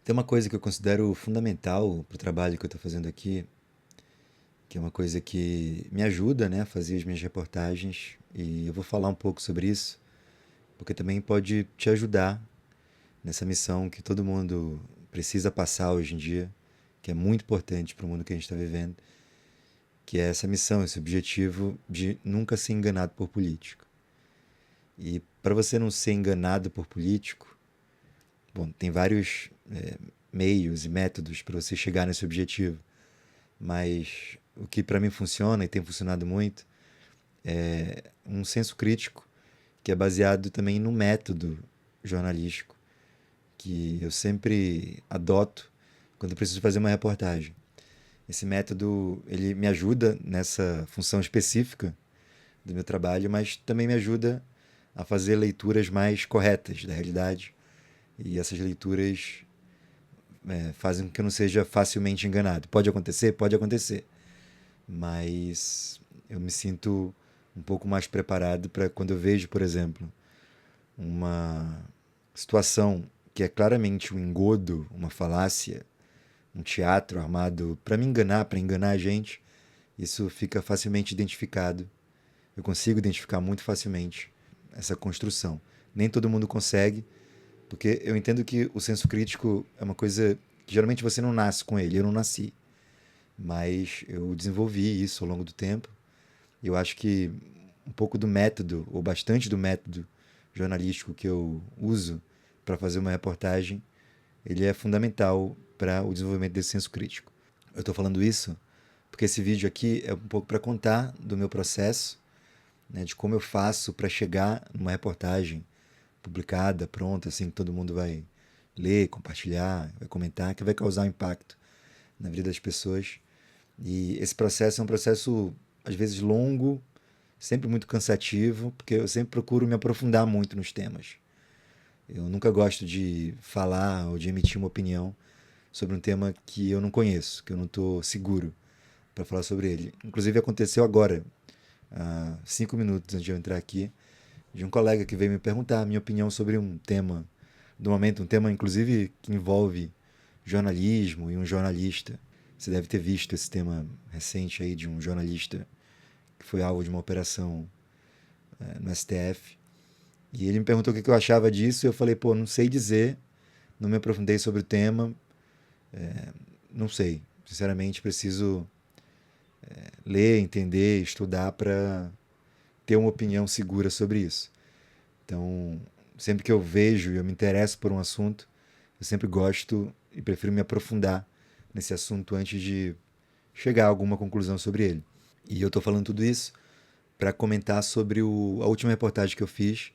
Tem uma coisa que eu considero fundamental para o trabalho que eu estou fazendo aqui, que é uma coisa que me ajuda, né, a fazer as minhas reportagens, e eu vou falar um pouco sobre isso, porque também pode te ajudar nessa missão que todo mundo precisa passar hoje em dia, que é muito importante para o mundo que a gente está vivendo, que é essa missão, esse objetivo de nunca ser enganado por político. E para você não ser enganado por político, bom, tem vários meios e métodos para você chegar nesse objetivo. Mas o que para mim funciona e tem funcionado muito é um senso crítico que é baseado também no método jornalístico que eu sempre adoto quando eu preciso fazer uma reportagem. Esse método ele me ajuda nessa função específica do meu trabalho, mas também me ajuda a fazer leituras mais corretas da realidade. E essas leituras fazem com que eu não seja facilmente enganado. Pode acontecer? Pode acontecer. Mas eu me sinto um pouco mais preparado para quando eu vejo, por exemplo, uma situação que é claramente um engodo, uma falácia, um teatro armado para enganar a gente, isso fica facilmente identificado. Eu consigo identificar muito facilmente essa construção. Nem todo mundo consegue, porque eu entendo que o senso crítico é uma coisa que geralmente você não nasce com ele, eu não nasci, mas eu desenvolvi isso ao longo do tempo. Eu acho que um pouco do método, ou bastante do método jornalístico que eu uso para fazer uma reportagem, ele é fundamental para o desenvolvimento desse senso crítico. Eu estou falando isso porque esse vídeo aqui é um pouco para contar do meu processo, né, de como eu faço para chegar numa reportagem publicada, pronta, assim que todo mundo vai ler, compartilhar, vai comentar, que vai causar um impacto na vida das pessoas. E esse processo é um processo às vezes longo, sempre muito cansativo, porque eu sempre procuro me aprofundar muito nos temas. Eu nunca gosto de falar ou de emitir uma opinião sobre um tema que eu não conheço, que eu não estou seguro para falar sobre ele. Inclusive aconteceu agora, há 5 minutos antes de eu entrar aqui, de um colega que veio me perguntar a minha opinião sobre um tema do momento, um tema inclusive que envolve jornalismo e um jornalista. Você deve ter visto esse tema recente aí de um jornalista que foi alvo de uma operação no STF. E ele me perguntou o que eu achava disso e eu falei, pô, não sei dizer, não me aprofundei sobre o tema, não sei. Sinceramente, preciso ler, entender, estudar para ter uma opinião segura sobre isso. Então, sempre que eu vejo e eu me interesso por um assunto, eu sempre gosto e prefiro me aprofundar nesse assunto antes de chegar a alguma conclusão sobre ele. E eu estou falando tudo isso para comentar sobre a última reportagem que eu fiz,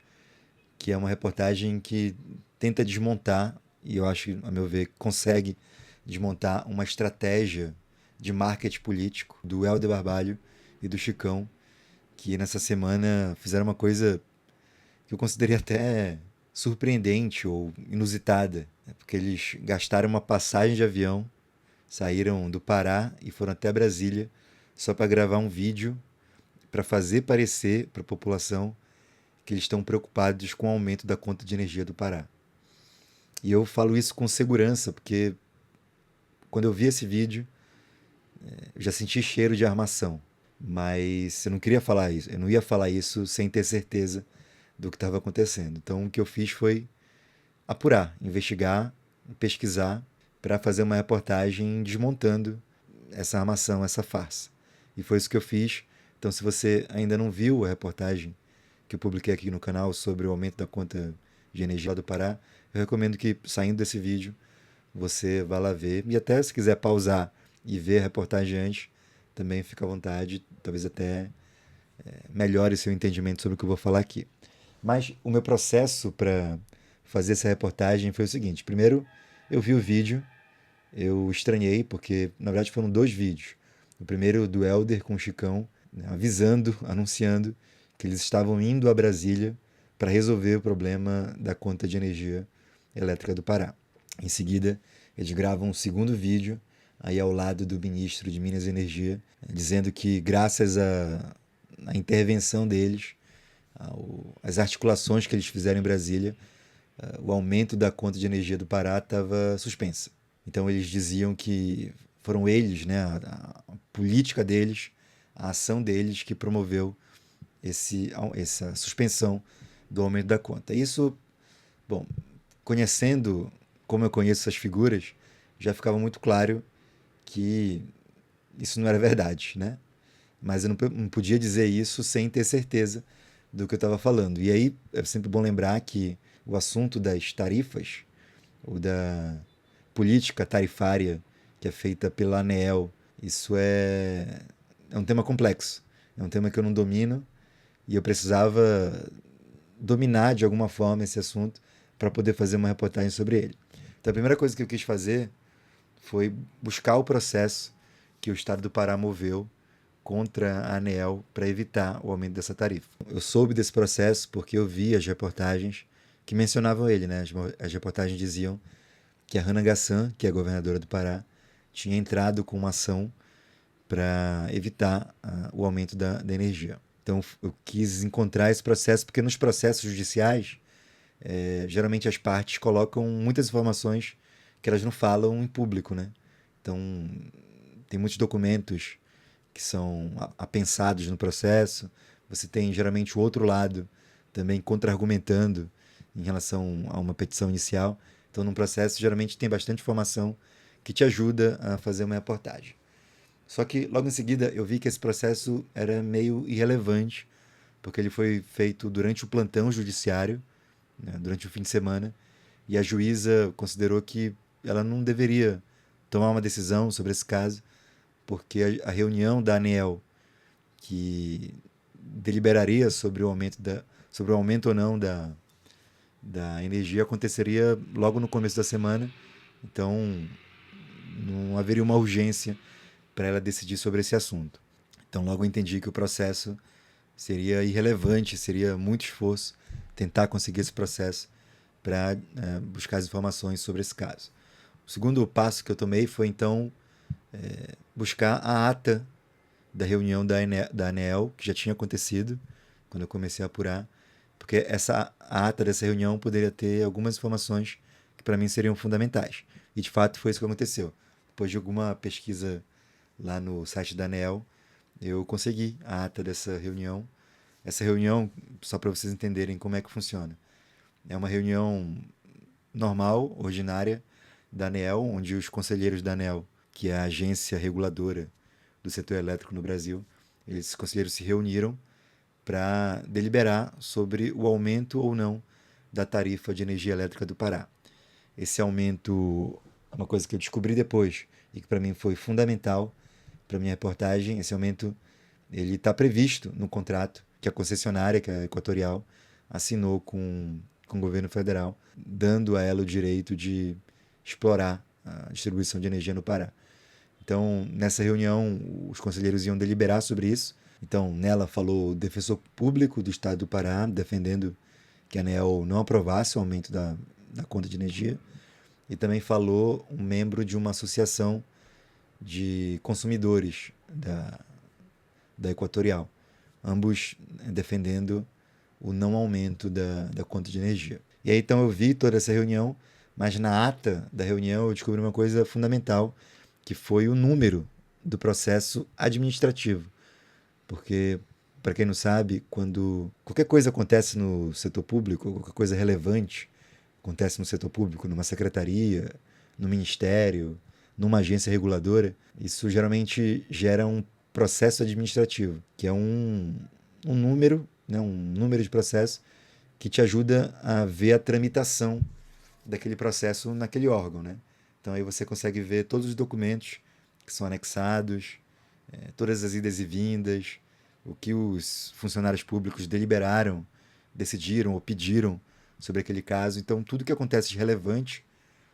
que é uma reportagem que tenta desmontar, e eu acho, a meu ver, consegue desmontar uma estratégia de marketing político do Helder Barbalho e do Chicão, que nessa semana fizeram uma coisa que eu considerei até surpreendente ou inusitada, né? Porque eles gastaram uma passagem de avião, saíram do Pará e foram até Brasília só para gravar um vídeo para fazer parecer para a população que eles estão preocupados com o aumento da conta de energia do Pará. E eu falo isso com segurança, porque quando eu vi esse vídeo, eu já senti cheiro de armação. Mas eu não queria falar isso, eu não ia falar isso sem ter certeza do que estava acontecendo. Então o que eu fiz foi apurar, investigar, pesquisar para fazer uma reportagem desmontando essa armação, essa farsa. E foi isso que eu fiz. Então, se você ainda não viu a reportagem que eu publiquei aqui no canal sobre o aumento da conta de energia lá do Pará, eu recomendo que, saindo desse vídeo, você vá lá ver. E até se quiser pausar e ver a reportagem antes, também fica à vontade, talvez até melhore seu entendimento sobre o que eu vou falar aqui. Mas o meu processo para fazer essa reportagem foi o seguinte: primeiro, eu vi o vídeo, eu estranhei, porque na verdade foram dois vídeos. O primeiro do Helder com o Chicão, né, avisando, anunciando que eles estavam indo a Brasília para resolver o problema da conta de energia elétrica do Pará. Em seguida, eles gravam um segundo vídeo, aí ao lado do ministro de Minas e Energia, dizendo que graças à intervenção deles, às articulações que eles fizeram em Brasília, o aumento da conta de energia do Pará estava suspensa. Então eles diziam que foram eles, né, a política deles, a ação deles que promoveu essa suspensão do aumento da conta. Isso, bom, conhecendo como eu conheço essas figuras, já ficava muito claro que isso não era verdade, né? Mas eu não podia dizer isso sem ter certeza do que eu estava falando. E aí é sempre bom lembrar que o assunto das tarifas, ou da política tarifária que é feita pela ANEEL, isso é um tema complexo. É um tema que eu não domino e eu precisava dominar de alguma forma esse assunto para poder fazer uma reportagem sobre ele. Então a primeira coisa que eu quis fazer foi buscar o processo que o Estado do Pará moveu contra a ANEEL para evitar o aumento dessa tarifa. Eu soube desse processo porque eu vi as reportagens que mencionavam ele, né? As reportagens diziam que a Hannah Gassan, que é a governadora do Pará, tinha entrado com uma ação para evitar o aumento da energia. Então eu quis encontrar esse processo porque nos processos judiciais, geralmente as partes colocam muitas informações que elas não falam em público, né? Então tem muitos documentos que são apensados no processo. Você tem geralmente o outro lado também contra-argumentando em relação a uma petição inicial. Então, num processo, geralmente tem bastante informação que te ajuda a fazer uma reportagem. Só que logo em seguida eu vi que esse processo era meio irrelevante, porque ele foi feito durante o plantão judiciário, né, durante o fim de semana, e a juíza considerou que ela não deveria tomar uma decisão sobre esse caso, porque a reunião da ANEEL, que deliberaria sobre o aumento ou não da energia, aconteceria logo no começo da semana, então não haveria uma urgência para ela decidir sobre esse assunto. Então logo eu entendi que o processo seria irrelevante, seria muito esforço tentar conseguir esse processo para buscar as informações sobre esse caso. O segundo passo que eu tomei foi então buscar a ata da reunião da ANEEL, que já tinha acontecido quando eu comecei a apurar, porque a ata dessa reunião poderia ter algumas informações que para mim seriam fundamentais. E de fato foi isso que aconteceu. Depois de alguma pesquisa lá no site da ANEEL, eu consegui a ata dessa reunião. Essa reunião, só para vocês entenderem como é que funciona, é uma reunião normal, ordinária, da ANEEL, onde os conselheiros da ANEEL, que é a agência reguladora do setor elétrico no Brasil, esses conselheiros se reuniram para deliberar sobre o aumento ou não da tarifa de energia elétrica do Pará. Esse aumento é uma coisa que eu descobri depois e que para mim foi fundamental para minha reportagem. Esse aumento ele está previsto no contrato que a concessionária, que é a Equatorial, assinou com o governo federal, dando a ela o direito de explorar a distribuição de energia no Pará. Então, nessa reunião, os conselheiros iam deliberar sobre isso. Então, nela falou o defensor público do estado do Pará, defendendo que a ANEEL não aprovasse o aumento da conta de energia. E também falou um membro de uma associação de consumidores da Equatorial, ambos defendendo o não aumento da conta de energia. E aí então eu vi toda essa reunião, mas na ata da reunião eu descobri uma coisa fundamental, que foi o número do processo administrativo. Porque, para quem não sabe, quando qualquer coisa acontece no setor público, qualquer coisa relevante acontece no setor público, numa secretaria, no ministério, numa agência reguladora, isso geralmente gera um processo administrativo, que é um número, né, um número de processo que te ajuda a ver a tramitação daquele processo naquele órgão, né? Então aí você consegue ver todos os documentos que são anexados, todas as idas e vindas, o que os funcionários públicos deliberaram, decidiram ou pediram sobre aquele caso. Então tudo que acontece de relevante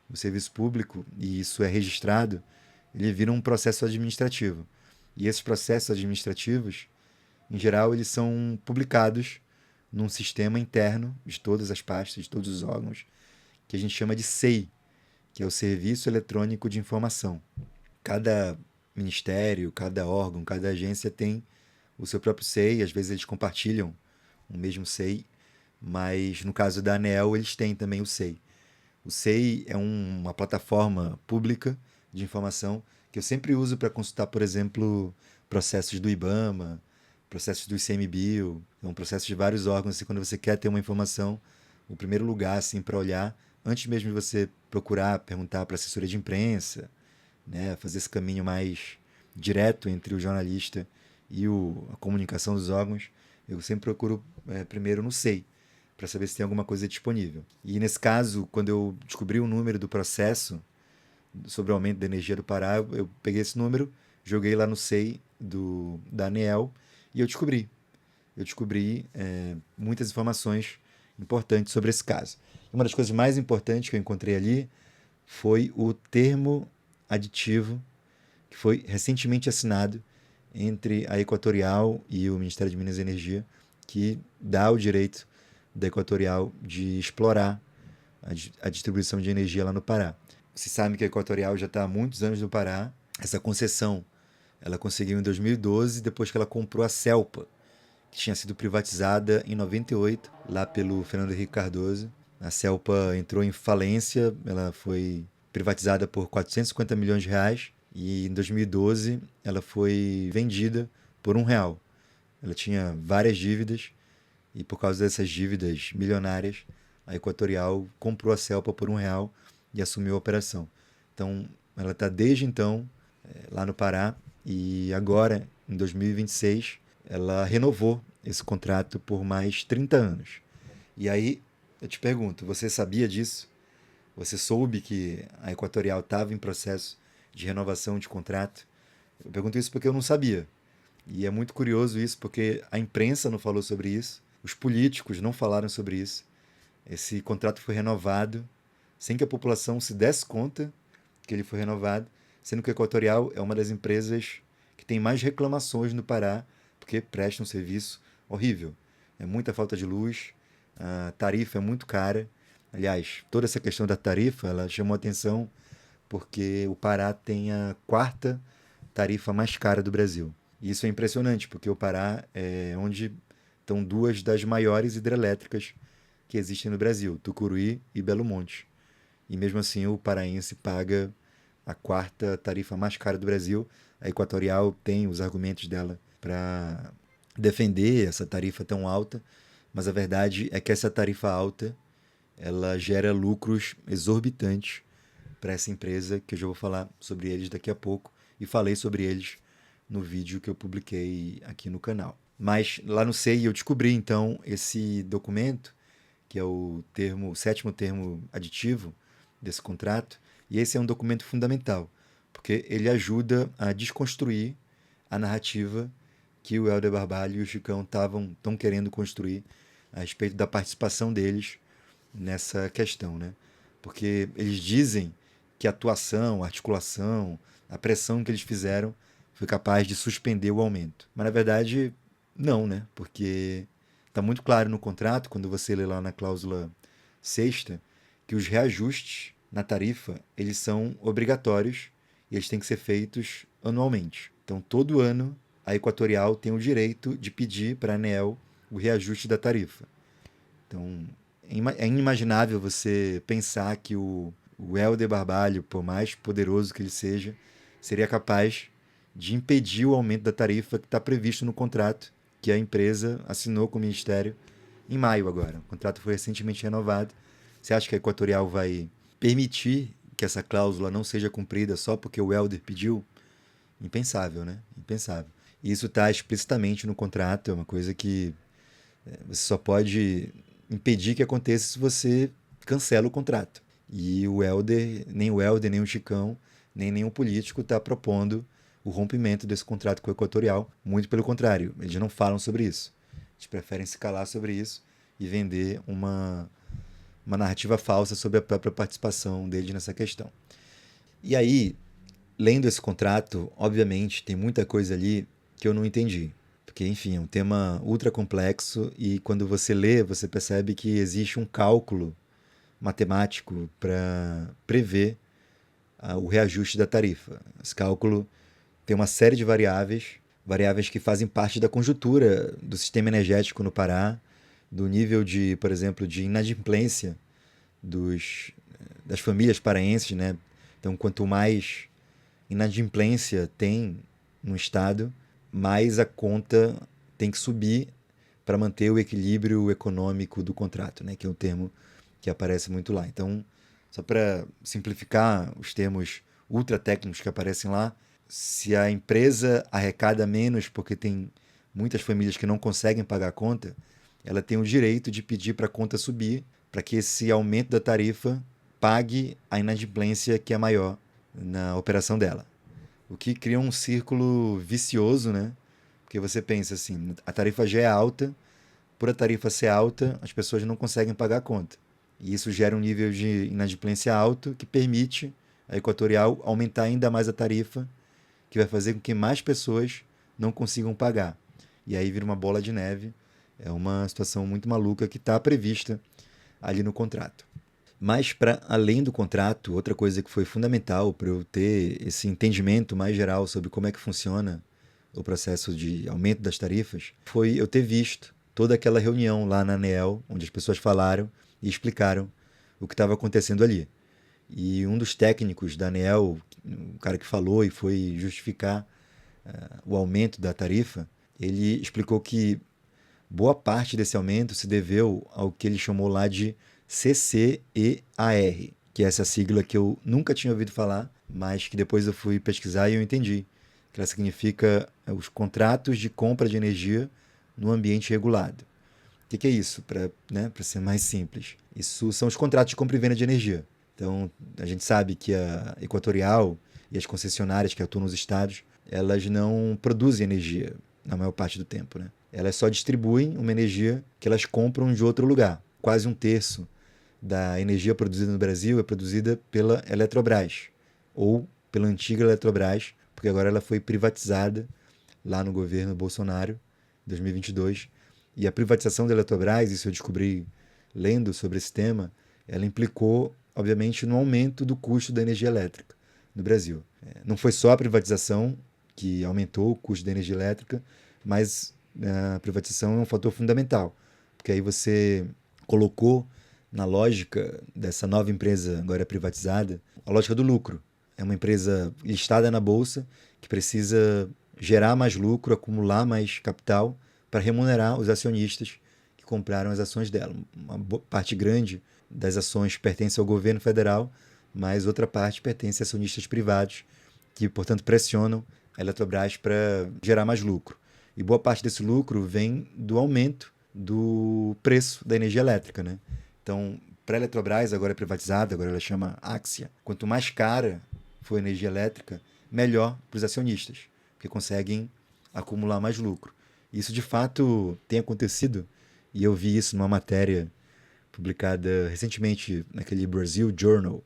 no serviço público, e isso é registrado, ele vira um processo administrativo. E esses processos administrativos, em geral, eles são publicados num sistema interno de todas as pastas, de todos os órgãos, que a gente chama de SEI, que é o Serviço Eletrônico de Informação. Cada ministério, cada órgão, cada agência tem o seu próprio SEI, às vezes eles compartilham o mesmo SEI, mas no caso da ANEEL eles têm também o SEI. O SEI é uma plataforma pública de informação que eu sempre uso para consultar, por exemplo, processos do IBAMA, processos do ICMBio, então processos de vários órgãos. Assim, quando você quer ter uma informação, o primeiro lugar assim para olhar, antes mesmo de você procurar, perguntar para a assessoria de imprensa, né, fazer esse caminho mais direto entre o jornalista e a comunicação dos órgãos, eu sempre procuro primeiro no SEI, para saber se tem alguma coisa disponível. E nesse caso, quando eu descobri o número do processo sobre o aumento da energia do Pará, eu peguei esse número, joguei lá no SEI da ANEEL e eu descobri muitas informações importantes sobre esse caso. Uma das coisas mais importantes que eu encontrei ali foi o termo aditivo que foi recentemente assinado entre a Equatorial e o Ministério de Minas e Energia, que dá o direito da Equatorial de explorar a distribuição de energia lá no Pará. Você sabe que a Equatorial já está há muitos anos no Pará. Essa concessão ela conseguiu em 2012, depois que ela comprou a Celpa, que tinha sido privatizada em 98, lá pelo Fernando Henrique Cardoso. A Celpa entrou em falência, ela foi privatizada por 450 milhões de reais e em 2012 ela foi vendida por R$ 1. Ela tinha várias dívidas e por causa dessas dívidas milionárias, a Equatorial comprou a Celpa por R$ 1 e assumiu a operação. Então, ela está desde então lá no Pará e agora, em 2026, ela renovou esse contrato por mais 30 anos. E aí, eu te pergunto, você sabia disso? Você soube que a Equatorial estava em processo de renovação de contrato? Eu pergunto isso porque eu não sabia. E é muito curioso isso, porque a imprensa não falou sobre isso, os políticos não falaram sobre isso. Esse contrato foi renovado sem que a população se desse conta que ele foi renovado, sendo que a Equatorial é uma das empresas que tem mais reclamações no Pará, porque presta um serviço horrível. É muita falta de luz, a tarifa é muito cara. Aliás, toda essa questão da tarifa, ela chamou atenção porque o Pará tem a quarta tarifa mais cara do Brasil. E isso é impressionante, porque o Pará é onde estão duas das maiores hidrelétricas que existem no Brasil, Tucuruí e Belo Monte. E mesmo assim o paraense paga a quarta tarifa mais cara do Brasil. A Equatorial tem os argumentos dela para defender essa tarifa tão alta, mas a verdade é que essa tarifa alta ela gera lucros exorbitantes para essa empresa, que eu já vou falar sobre eles daqui a pouco, e falei sobre eles no vídeo que eu publiquei aqui no canal. Mas lá no SEI eu descobri então esse documento, que é o sétimo termo aditivo desse contrato, e esse é um documento fundamental, porque ele ajuda a desconstruir a narrativa que o Helder Barbalho e o Chicão estão querendo construir a respeito da participação deles nessa questão, né? Porque eles dizem que a atuação, a articulação, a pressão que eles fizeram foi capaz de suspender o aumento. Mas na verdade, não, né? Porque está muito claro no contrato, quando você lê lá na cláusula sexta, que os reajustes na tarifa, eles são obrigatórios e eles têm que ser feitos anualmente. Então, todo ano, a Equatorial tem o direito de pedir para a ANEEL o reajuste da tarifa. Então, é inimaginável você pensar que o Helder Barbalho, por mais poderoso que ele seja, seria capaz de impedir o aumento da tarifa que está previsto no contrato que a empresa assinou com o Ministério em maio agora. O contrato foi recentemente renovado. Você acha que a Equatorial vai permitir que essa cláusula não seja cumprida só porque o Helder pediu? Impensável, né? Impensável. E isso está explicitamente no contrato, é uma coisa que você só pode impedir que aconteça se você cancela o contrato. E nem o Helder, nem o Chicão, nem nenhum político está propondo o rompimento desse contrato com o Equatorial. Muito pelo contrário, eles não falam sobre isso. Eles preferem se calar sobre isso e vender uma narrativa falsa sobre a própria participação deles nessa questão. E aí, lendo esse contrato, obviamente, tem muita coisa ali que eu não entendi. Porque, enfim, é um tema ultra complexo e quando você lê, você percebe que existe um cálculo matemático para prever o reajuste da tarifa. Esse cálculo tem uma série de variáveis que fazem parte da conjuntura do sistema energético no Pará, do nível de, por exemplo, de inadimplência dos, das famílias paraenses, né? Então, quanto mais inadimplência tem no estado, mais a conta tem que subir para manter o equilíbrio econômico do contrato, né? Que é um termo que aparece muito lá. Então, só para simplificar os termos ultra técnicos que aparecem lá, se a empresa arrecada menos porque tem muitas famílias que não conseguem pagar a conta, ela tem o direito de pedir para a conta subir para que esse aumento da tarifa pague a inadimplência que é maior na operação dela. O que cria um círculo vicioso, né? Porque você pensa assim, a tarifa já é alta, por a tarifa ser alta, as pessoas não conseguem pagar a conta. E isso gera um nível de inadimplência alto que permite a Equatorial aumentar ainda mais a tarifa, que vai fazer com que mais pessoas não consigam pagar. E aí vira uma bola de neve. É uma situação muito maluca que está prevista ali no contrato. Mas, para além do contrato, outra coisa que foi fundamental para eu ter esse entendimento mais geral sobre como é que funciona o processo de aumento das tarifas foi eu ter visto toda aquela reunião lá na ANEEL, onde as pessoas falaram e explicaram o que estava acontecendo ali. E um dos técnicos da ANEEL, o cara que falou e foi justificar o aumento da tarifa, ele explicou que boa parte desse aumento se deveu ao que ele chamou lá de CCEAR, que é essa sigla que eu nunca tinha ouvido falar, mas que depois eu fui pesquisar e eu entendi. Que ela significa os contratos de compra de energia no ambiente regulado. O que é isso? Para, né, para ser mais simples. Isso são os contratos de compra e venda de energia. Então, a gente sabe que a Equatorial e as concessionárias que atuam nos estados, elas não produzem energia na maior parte do tempo, né? Elas só distribuem uma energia que elas compram de outro lugar. Quase um terço da energia produzida no Brasil é produzida pela Eletrobras, ou pela antiga Eletrobras, porque agora ela foi privatizada lá no governo Bolsonaro, em 2022. E a privatização da Eletrobras, isso eu descobri lendo sobre esse tema, ela implicou, obviamente, no aumento do custo da energia elétrica no Brasil. Não foi só a privatização que aumentou o custo da energia elétrica, mas a privatização é um fator fundamental, porque aí você colocou na lógica dessa nova empresa agora privatizada a lógica do lucro. É uma empresa listada na bolsa que precisa gerar mais lucro, acumular mais capital para remunerar os acionistas que compraram as ações dela. Uma parte grande das ações pertence ao governo federal, mas outra parte pertence a acionistas privados que, portanto, pressionam a Eletrobras para gerar mais lucro. E boa parte desse lucro vem do aumento do preço da energia elétrica, né? Então, para a Eletrobras, agora é privatizada, agora ela chama Axia. Quanto mais cara for a energia elétrica, melhor para os acionistas, porque conseguem acumular mais lucro. Isso de fato tem acontecido, e eu vi isso numa matéria publicada recentemente naquele Brazil Journal,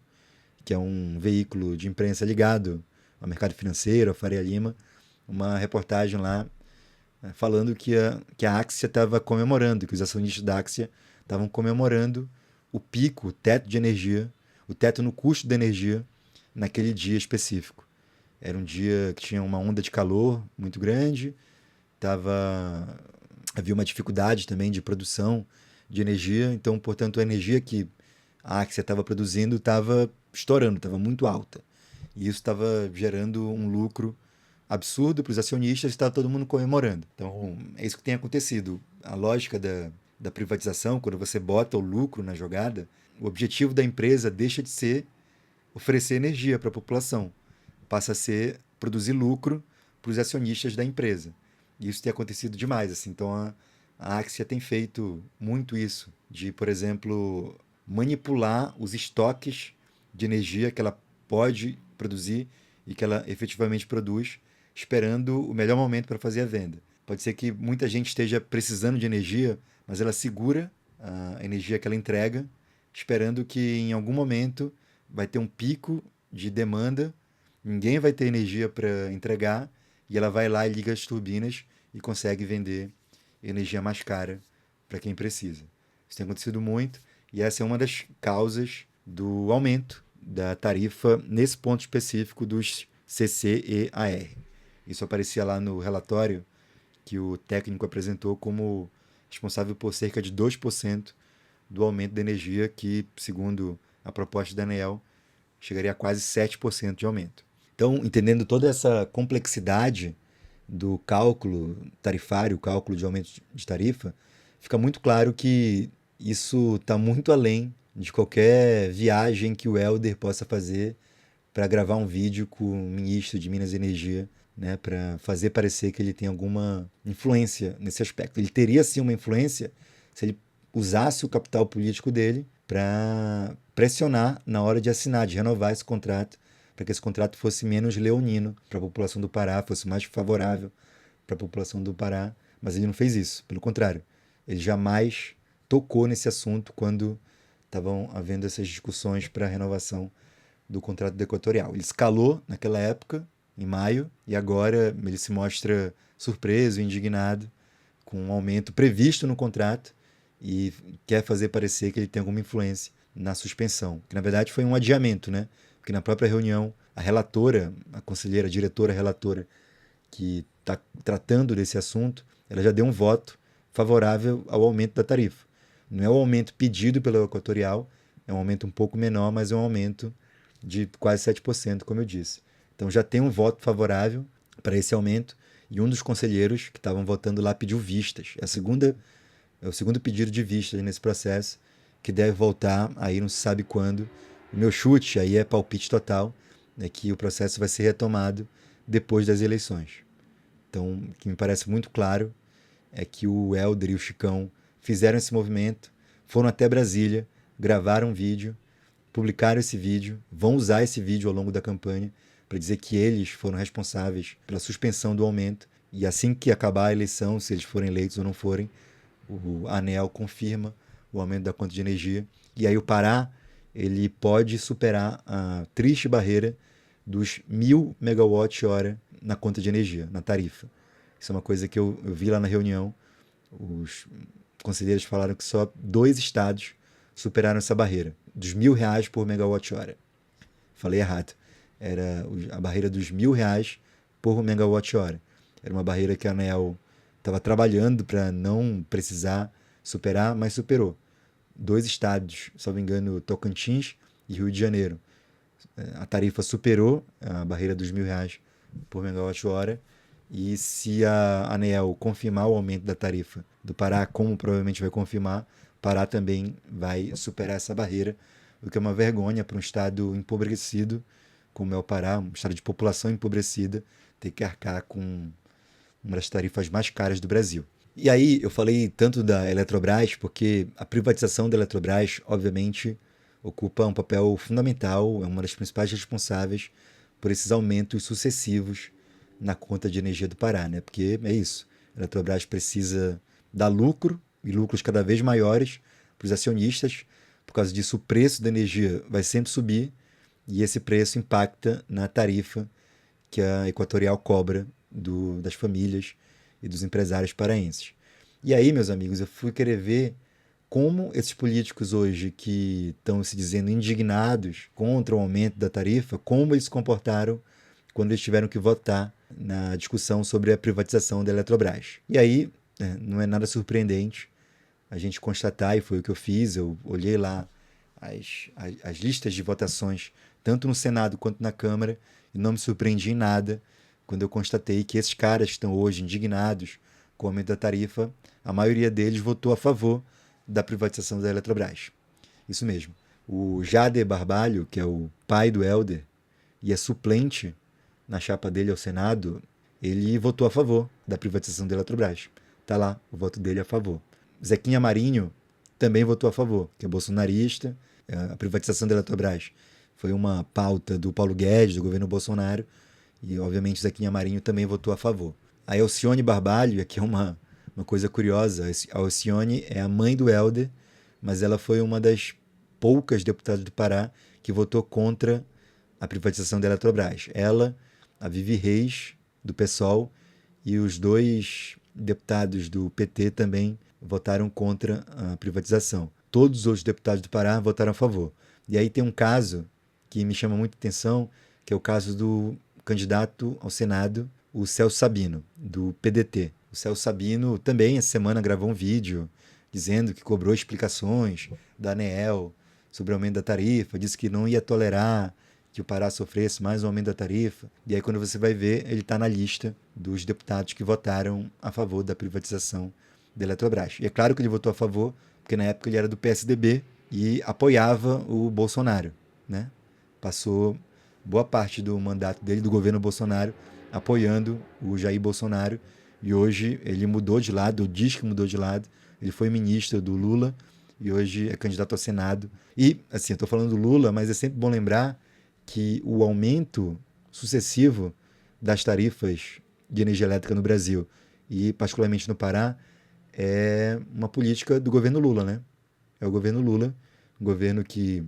que é um veículo de imprensa ligado ao mercado financeiro, a Faria Lima, uma reportagem lá falando que a Axia estava comemorando, que os acionistas da Axia estavam comemorando o pico, o teto de energia, o teto no custo da energia naquele dia específico. Era um dia que tinha uma onda de calor muito grande, tava, havia uma dificuldade também de produção de energia, então, portanto, a energia que a Axia estava produzindo estava estourando, estava muito alta. E isso estava gerando um lucro absurdo para os acionistas e estava todo mundo comemorando. Então, é isso que tem acontecido. A lógica da privatização, quando você bota o lucro na jogada, o objetivo da empresa deixa de ser oferecer energia para a população, passa a ser produzir lucro para os acionistas da empresa. E isso tem acontecido demais. Assim. Então, a Axia tem feito muito isso, de, por exemplo, manipular os estoques de energia que ela pode produzir e que ela efetivamente produz, esperando o melhor momento para fazer a venda. Pode ser que muita gente esteja precisando de energia, mas ela segura a energia que ela entrega, esperando que em algum momento vai ter um pico de demanda, ninguém vai ter energia para entregar, e ela vai lá e liga as turbinas e consegue vender energia mais cara para quem precisa. Isso tem acontecido muito, e essa é uma das causas do aumento da tarifa nesse ponto específico dos CCEAR. Isso aparecia lá no relatório que o técnico apresentou como responsável por cerca de 2% do aumento da energia, que, segundo a proposta da ANEEL, chegaria a quase 7% de aumento. Então, entendendo toda essa complexidade do cálculo tarifário, cálculo de aumento de tarifa, fica muito claro que isso está muito além de qualquer viagem que o Helder possa fazer para gravar um vídeo com o ministro de Minas e Energia, né, para fazer parecer que ele tem alguma influência nesse aspecto. Ele teria sim uma influência se ele usasse o capital político dele para pressionar na hora de assinar, de renovar esse contrato, para que esse contrato fosse menos leonino para a população do Pará, fosse mais favorável para a população do Pará, mas ele não fez isso, pelo contrário. Ele jamais tocou nesse assunto quando estavam havendo essas discussões para a renovação do contrato do Equatorial. Ele escalou naquela época, em maio, e agora ele se mostra surpreso, indignado com um aumento previsto no contrato e quer fazer parecer que ele tem alguma influência na suspensão, que na verdade foi um adiamento, né? Porque na própria reunião, a relatora, a conselheira, a diretora relatora que está tratando desse assunto, ela já deu um voto favorável ao aumento da tarifa. Não é o aumento pedido pela Equatorial, é um aumento um pouco menor, mas é um aumento de quase 7%, como eu disse. Então já tem um voto favorável para esse aumento e um dos conselheiros que estavam votando lá pediu vistas. É o segundo pedido de vistas nesse processo, que deve voltar aí não se sabe quando. O meu chute aí é palpite total, é que o processo vai ser retomado depois das eleições. Então, o que me parece muito claro é que o Helder e o Chicão fizeram esse movimento, foram até Brasília, gravaram um vídeo, publicaram esse vídeo, vão usar esse vídeo ao longo da campanha para dizer que eles foram responsáveis pela suspensão do aumento e assim que acabar a eleição, se eles forem eleitos ou não forem, o ANEEL confirma o aumento da conta de energia e aí o Pará ele pode superar a triste barreira dos 1.000 megawatt-hora na conta de energia, na tarifa. Isso é uma coisa que eu vi lá na reunião. Os conselheiros falaram que só 2 estados superaram essa barreira, dos R$ 1.000 por megawatt-hora. Falei errado. Era a barreira dos R$ 1.000 por megawatt-hora. Era uma barreira que a ANEEL estava trabalhando para não precisar superar, mas superou. 2 estados, se não me engano, Tocantins e Rio de Janeiro. A tarifa superou a barreira dos R$ 1.000 por megawatt-hora e se a ANEEL confirmar o aumento da tarifa do Pará, como provavelmente vai confirmar, Pará também vai superar essa barreira, o que é uma vergonha para um estado empobrecido como é o Pará, um estado de população empobrecida, ter que arcar com uma das tarifas mais caras do Brasil. E aí eu falei tanto da Eletrobras porque a privatização da Eletrobras, obviamente, ocupa um papel fundamental, é uma das principais responsáveis por esses aumentos sucessivos na conta de energia do Pará, né? Porque é isso, a Eletrobras precisa dar lucro e lucros cada vez maiores para os acionistas, por causa disso o preço da energia vai sempre subir e esse preço impacta na tarifa que a Equatorial cobra das famílias e dos empresários paraenses. E aí, meus amigos, eu fui querer ver como esses políticos hoje que estão se dizendo indignados contra o aumento da tarifa, como eles se comportaram quando eles tiveram que votar na discussão sobre a privatização da Eletrobras. E aí, não é nada surpreendente a gente constatar, e foi o que eu fiz, eu olhei lá as listas de votações, tanto no Senado quanto na Câmara, e não me surpreendi em nada quando eu constatei que esses caras que estão hoje indignados com o aumento da tarifa, a maioria deles votou a favor da privatização da Eletrobras. Isso mesmo. O Jader Barbalho, que é o pai do Helder e é suplente na chapa dele ao Senado, ele votou a favor da privatização da Eletrobras. Está lá o voto dele a favor. Zequinha Marinho também votou a favor, que é bolsonarista. A privatização da Eletrobras foi uma pauta do Paulo Guedes, do governo Bolsonaro, e obviamente Zequinha Marinho também votou a favor. A Alcione Barbalho, aqui é uma coisa curiosa, a Alcione é a mãe do Helder, mas ela foi uma das poucas deputadas do Pará que votou contra a privatização da Eletrobras. Ela, a Vivi Reis, do PSOL, e os 2 deputados do PT também votaram contra a privatização. Todos os outros deputados do Pará votaram a favor. E aí tem um caso que me chama muita atenção, que é o caso do candidato ao Senado, o Celso Sabino, do PDT. O Celso Sabino também essa semana gravou um vídeo dizendo que cobrou explicações da ANEEL sobre o aumento da tarifa, disse que não ia tolerar que o Pará sofresse mais um aumento da tarifa. E aí, quando você vai ver, ele está na lista dos deputados que votaram a favor da privatização da Eletrobras. E é claro que ele votou a favor, porque na época ele era do PSDB e apoiava o Bolsonaro, né? Passou boa parte do mandato dele, do governo Bolsonaro, apoiando o Jair Bolsonaro. E hoje ele mudou de lado, ou diz que mudou de lado. Ele foi ministro do Lula e hoje é candidato ao Senado. E, assim, eu estou falando do Lula, mas é sempre bom lembrar que o aumento sucessivo das tarifas de energia elétrica no Brasil e particularmente no Pará é uma política do governo Lula, né? É o governo Lula, um governo que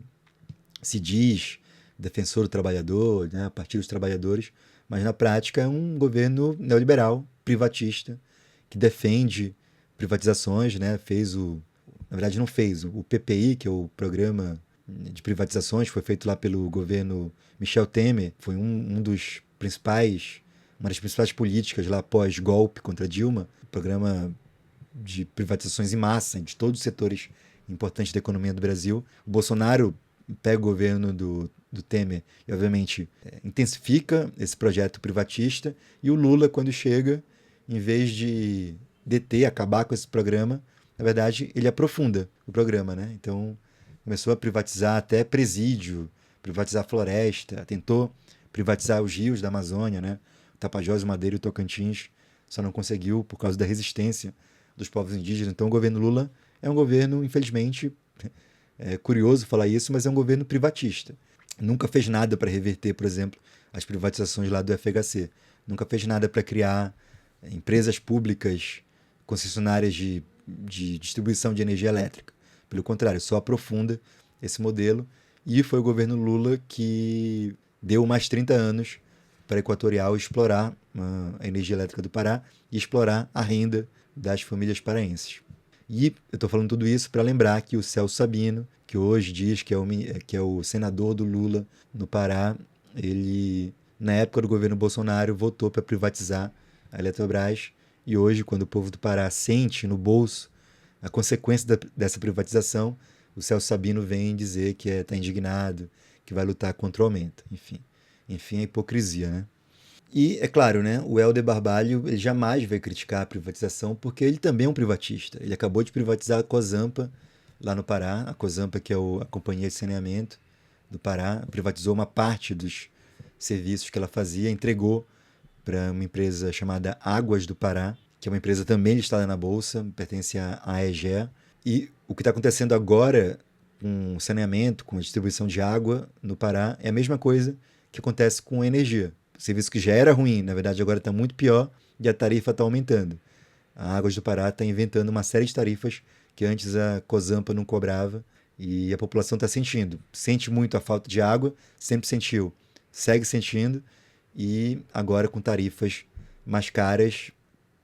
se diz defensor do trabalhador, né, a partir dos trabalhadores, mas na prática é um governo neoliberal, privatista, que defende privatizações, né, na verdade não fez, o PPI, que é o programa de privatizações, foi feito lá pelo governo Michel Temer, foi uma das principais políticas lá pós-golpe contra Dilma, programa de privatizações em massa de todos os setores importantes da economia do Brasil. O Bolsonaro pega o governo do Temer e, obviamente, intensifica esse projeto privatista, e o Lula, quando chega, em vez de deter, acabar com esse programa, na verdade, ele aprofunda o programa, né? Então, começou a privatizar até presídio, privatizar floresta, tentou privatizar os rios da Amazônia, né? O Tapajós, o Madeira e o Tocantins, só não conseguiu por causa da resistência dos povos indígenas. Então, o governo Lula é um governo, infelizmente, é curioso falar isso, mas é um governo privatista. Nunca fez nada para reverter, por exemplo, as privatizações lá do FHC. Nunca fez nada para criar empresas públicas concessionárias de distribuição de energia elétrica. Pelo contrário, só aprofunda esse modelo. E foi o governo Lula que deu mais 30 anos para a Equatorial explorar a energia elétrica do Pará e explorar a renda das famílias paraenses. E eu estou falando tudo isso para lembrar que o Celso Sabino, que hoje diz que é o senador do Lula no Pará, ele, na época do governo Bolsonaro, votou para privatizar a Eletrobras. E hoje, quando o povo do Pará sente no bolso a consequência dessa privatização, o Celso Sabino vem dizer que está indignado, que vai lutar contra o aumento. Enfim, a hipocrisia, né? E, é claro, né, o Helder Barbalho ele jamais vai criticar a privatização porque ele também é um privatista. Ele acabou de privatizar a Cozampa, lá no Pará, a Cozampa, que é a Companhia de Saneamento do Pará, privatizou uma parte dos serviços que ela fazia, entregou para uma empresa chamada Águas do Pará, que é uma empresa também listada na Bolsa, pertence à AEGEA. E o que está acontecendo agora com o saneamento, com a distribuição de água no Pará, é a mesma coisa que acontece com a energia. O serviço que já era ruim, na verdade agora está muito pior e a tarifa está aumentando. A Águas do Pará está inventando uma série de tarifas que antes a Cozampa não cobrava e a população está sentindo. Sente muito a falta de água, sempre sentiu, segue sentindo, e agora com tarifas mais caras,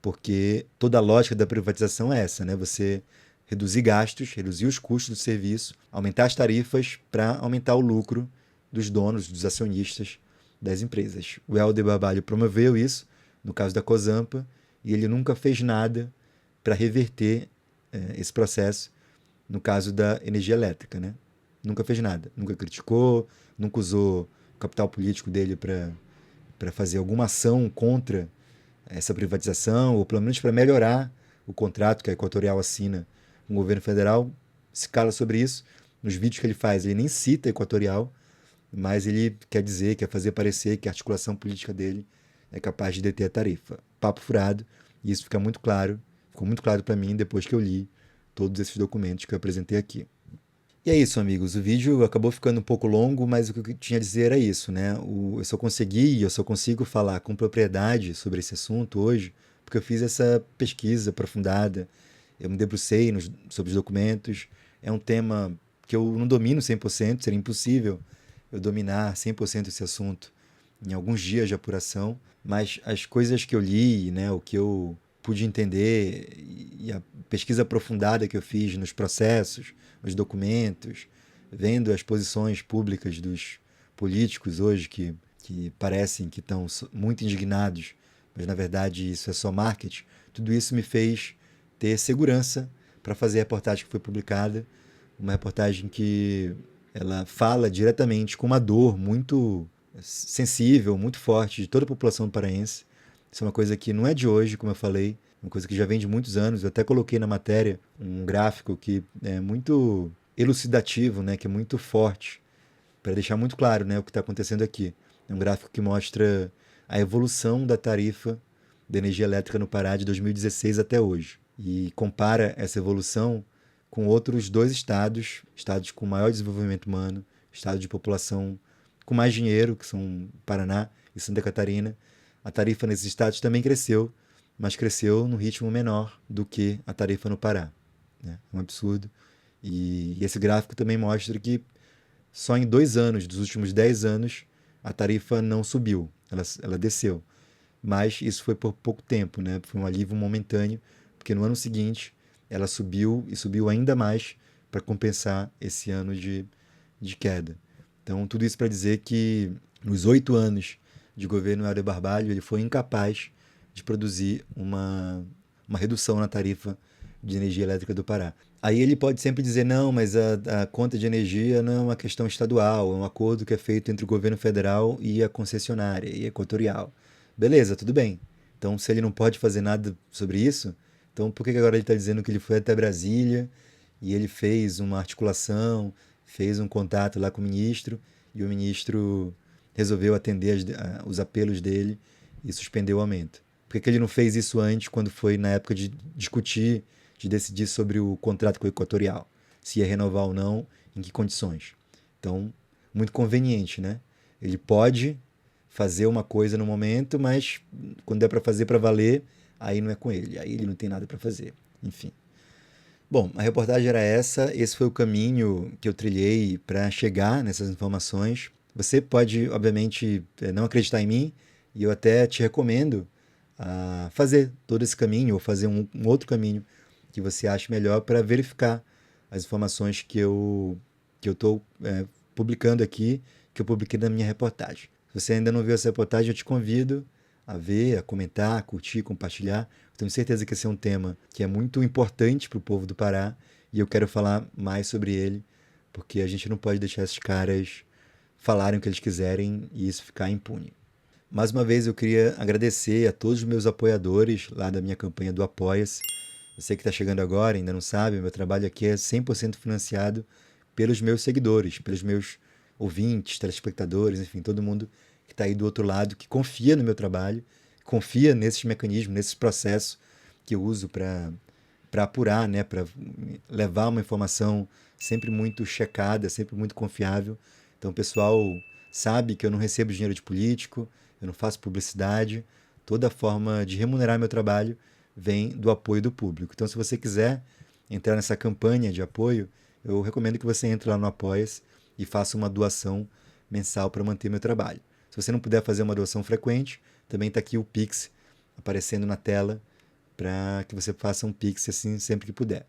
porque toda a lógica da privatização é essa, né? Você reduzir gastos, reduzir os custos do serviço, aumentar as tarifas para aumentar o lucro dos donos, dos acionistas das empresas. O Helder Barbalho promoveu isso, no caso da Cozampa, e ele nunca fez nada para reverter esse processo no caso da energia elétrica, né? Nunca fez nada, nunca criticou, nunca usou o capital político dele para fazer alguma ação contra essa privatização, ou pelo menos para melhorar o contrato que a Equatorial assina com o governo federal. Se cala sobre isso. Nos vídeos que ele faz, ele nem cita a Equatorial, mas ele quer dizer, quer fazer parecer que a articulação política dele é capaz de deter a tarifa. Papo furado, e isso ficou muito claro para mim depois que eu li todos esses documentos que eu apresentei aqui. E é isso, amigos. O vídeo acabou ficando um pouco longo, mas o que eu tinha a dizer era isso, né? Eu só consigo falar com propriedade sobre esse assunto hoje, porque eu fiz essa pesquisa aprofundada, eu me debrucei sobre os documentos. É um tema que eu não domino 100%, seria impossível eu dominar 100% esse assunto em alguns dias de apuração, mas as coisas que eu li, né, o que eu pude entender e a pesquisa aprofundada que eu fiz nos processos, nos documentos, vendo as posições públicas dos políticos hoje que parecem que estão muito indignados mas na verdade isso é só marketing. Tudo isso me fez ter segurança para fazer a reportagem que foi publicada, uma reportagem que ela fala diretamente com uma dor muito sensível, muito forte de toda a população paraense. Isso é uma coisa que não é de hoje, como eu falei, uma coisa que já vem de muitos anos. Eu até coloquei na matéria um gráfico que é muito elucidativo, né, que é muito forte, para deixar muito claro, né, o que está acontecendo aqui. É um gráfico que mostra a evolução da tarifa de energia elétrica no Pará de 2016 até hoje. E compara essa evolução com outros dois estados, estados com maior desenvolvimento humano, estados de população com mais dinheiro, que são Paraná e Santa Catarina. A tarifa nesses estados também cresceu, mas cresceu num ritmo menor do que a tarifa no Pará. Né? É um absurdo. E esse gráfico também mostra que só em 2 anos, dos últimos 10 anos, a tarifa não subiu, ela desceu. Mas isso foi por pouco tempo, né? Foi um alívio momentâneo, porque no ano seguinte ela subiu e subiu ainda mais para compensar esse ano de queda. Então, tudo isso para dizer que nos 8 anos de governo Helder Barbalho, ele foi incapaz de produzir uma redução na tarifa de energia elétrica do Pará. Aí ele pode sempre dizer, não, mas a conta de energia não é uma questão estadual, é um acordo que é feito entre o governo federal e a concessionária, e a Equatorial. Beleza, tudo bem. Então, se ele não pode fazer nada sobre isso, então por que agora ele está dizendo que ele foi até Brasília e ele fez uma articulação, fez um contato lá com o ministro e o ministro resolveu atender os apelos dele e suspendeu o aumento? Por que ele não fez isso antes, quando foi na época de discutir, de decidir sobre o contrato com o Equatorial? Se ia renovar ou não, em que condições? Então, muito conveniente, né? Ele pode fazer uma coisa no momento, mas quando é para fazer para valer, aí não é com ele, aí ele não tem nada para fazer. Enfim. Bom, a reportagem era essa, esse foi o caminho que eu trilhei para chegar nessas informações. Você pode, obviamente, não acreditar em mim, e eu até te recomendo a fazer todo esse caminho, ou fazer um outro caminho que você ache melhor para verificar as informações que eu estou publicando aqui, que eu publiquei na minha reportagem. Se você ainda não viu essa reportagem, eu te convido a ver, a comentar, a curtir, compartilhar. Eu tenho certeza que esse é um tema que é muito importante para o povo do Pará e eu quero falar mais sobre ele, porque a gente não pode deixar esses caras falarem o que eles quiserem e isso ficar impune. Mais uma vez eu queria agradecer a todos os meus apoiadores lá da minha campanha do Apoia-se. Você que está chegando agora, ainda não sabe, meu trabalho aqui é 100% financiado pelos meus seguidores, pelos meus ouvintes, telespectadores, enfim, todo mundo que está aí do outro lado, que confia no meu trabalho, confia nesses mecanismos, nesses processos que eu uso para apurar, né, para levar uma informação sempre muito checada, sempre muito confiável. Então, o pessoal sabe que eu não recebo dinheiro de político, eu não faço publicidade, toda forma de remunerar meu trabalho vem do apoio do público. Então, se você quiser entrar nessa campanha de apoio, eu recomendo que você entre lá no Apoia-se e faça uma doação mensal para manter meu trabalho. Se você não puder fazer uma doação frequente, também está aqui o Pix aparecendo na tela para que você faça um Pix assim sempre que puder.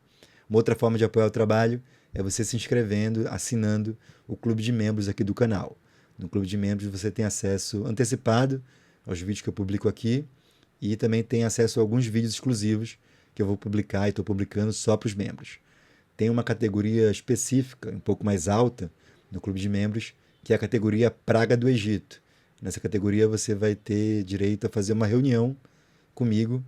Uma outra forma de apoiar o trabalho é você se inscrevendo, assinando o clube de membros aqui do canal. No clube de membros você tem acesso antecipado aos vídeos que eu publico aqui e também tem acesso a alguns vídeos exclusivos que eu vou publicar e estou publicando só para os membros. Tem uma categoria específica, um pouco mais alta, no clube de membros, que é a categoria Praga do Egito. Nessa categoria você vai ter direito a fazer uma reunião comigo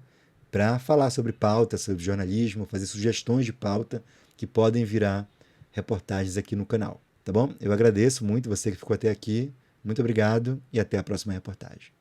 para falar sobre pauta, sobre jornalismo, fazer sugestões de pauta que podem virar reportagens aqui no canal. Tá bom? Eu agradeço muito você que ficou até aqui. Muito obrigado e até a próxima reportagem.